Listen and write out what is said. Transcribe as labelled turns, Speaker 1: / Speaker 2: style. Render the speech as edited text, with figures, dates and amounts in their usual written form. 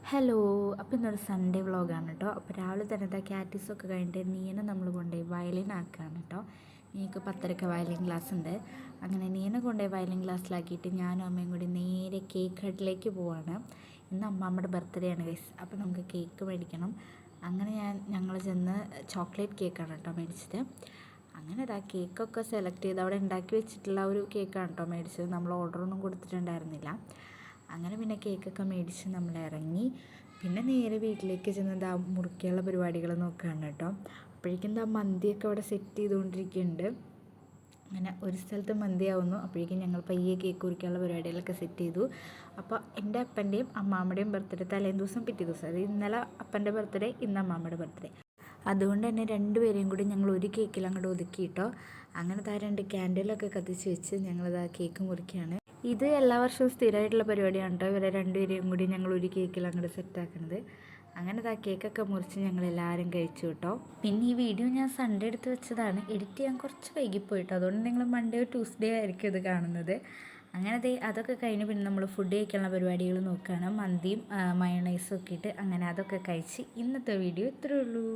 Speaker 1: Hello. അപ്പോൾ ഇന്നൊരു Sunday വ്ളോഗാണ് കേട്ടോ. അപ്പോൾ രാവിലെ തന്നെ ക്യാറ്റീസൊക്കെ കഴിഞ്ഞിട്ട് നീനെ നമ്മൾ കൊണ്ടുപോയി വയലിൻ ആക്കുകയാണ് കേട്ടോ. എനിക്ക് 10:30 വയലിൻ ക്ലാസ് ഉണ്ട്. അങ്ങനെ നീനെ കൊണ്ടുപോയി വയലിൻ ക്ലാസ്സിലാക്കിയിട്ട് ഞാനും അമ്മയും കൂടി നേരെ കേക്ക് ഹട്ടിലേക്ക് പോവാണ്. ഇന്ന് അമ്മാമ്മയുടെ ബർത്ത്ഡേ ആണ് ഗൈസ്. അപ്പോൾ നമുക്ക് കേക്ക് മേടിക്കണം. അങ്ങനെ ഞങ്ങൾ ചെന്ന് ചോക്ലേറ്റ് കേക്കാണ് കേട്ടോ മേടിച്ചത്. അങ്ങനെ കേക്കൊക്കെ സെലക്ട് ചെയ്ത് അവിടെ ഉണ്ടാക്കി വെച്ചിട്ടുള്ള ഒരു കേക്കാണ് കേട്ടോ മേടിച്ചത്. നമ്മൾ ഓർഡറൊന്നും കൊടുത്തിട്ടുണ്ടായിരുന്നില്ല. അങ്ങനെ പിന്നെ കേക്കൊക്കെ മേടിച്ച് നമ്മൾ ഇറങ്ങി. പിന്നെ നേരെ വീട്ടിലേക്ക് ചെന്ന് മുറിക്കാനുള്ള പരിപാടികൾ നോക്കുകയാണ് കേട്ടോ. അപ്പോഴേക്കും മന്തിയൊക്കെ അവിടെ സെറ്റ് ചെയ്തുകൊണ്ടിരിക്കുന്നുണ്ട്. അങ്ങനെ ഒരു സ്ഥലത്ത് മന്തിയാവുന്നു. അപ്പോഴേക്കും ഞങ്ങൾ പയ്യെ കേക്ക് മുറിക്കാനുള്ള പരിപാടികളൊക്കെ സെറ്റ് ചെയ്തു. അപ്പോൾ എൻ്റെ അപ്പൻ്റെയും അമ്മാമ്മയുടെയും ബർത്ത്ഡേ തലേന്ന് ദിവസം പിറ്റേ ദിവസം, അത് ഇന്നലെ അപ്പൻ്റെ ബർത്ത്ഡേ, ഇന്ന് അമ്മാമ്മയുടെ ബർത്ത്ഡേ. അതുകൊണ്ട് തന്നെ രണ്ടുപേരെയും കൂടി ഞങ്ങൾ ഒരു കേക്കിൽ അങ്ങോട്ട് ഒതുക്കിയിട്ടോ. അങ്ങനെ 2 ക്യാൻഡിലൊക്കെ കത്തിച്ച് വെച്ച് ഞങ്ങളിതാ കേക്ക് മുറിക്കുകയാണ്. ഇത് എല്ലാ വർഷവും സ്ഥിരമായിട്ടുള്ള പരിപാടിയാണ് കേട്ടോ. ഇവരെ രണ്ടുപേരെയും കൂടി ഞങ്ങൾ ഒരു കേക്കിൽ അങ്ങോട്ട് സെറ്റാക്കുന്നത്. അങ്ങനെ കേക്കൊക്കെ മുറിച്ച് ഞങ്ങളെല്ലാവരും കഴിച്ചു കേട്ടോ. പിന്നെ ഈ വീഡിയോ ഞാൻ സൺഡേ എടുത്ത് വെച്ചതാണ്. എഡിറ്റ് ചെയ്യാൻ കുറച്ച് വൈകിപ്പോയിട്ടോ. അതുകൊണ്ട് നിങ്ങൾ മൺഡേ ട്യൂസ്ഡേ ആയിരിക്കും ഇത് കാണുന്നത്. അങ്ങനെ അതൊക്കെ കഴിഞ്ഞ് പിന്നെ നമ്മൾ ഫുഡ് കഴിക്കാനുള്ള പരിപാടികൾ നോക്കുകയാണ്. മന്തിയും മയോണൈസും ഒക്കെ ഇട്ട് അങ്ങനെ അതൊക്കെ കഴിച്ച് ഇന്നത്തെ വീഡിയോ ഇത്രയേ ഉള്ളൂ.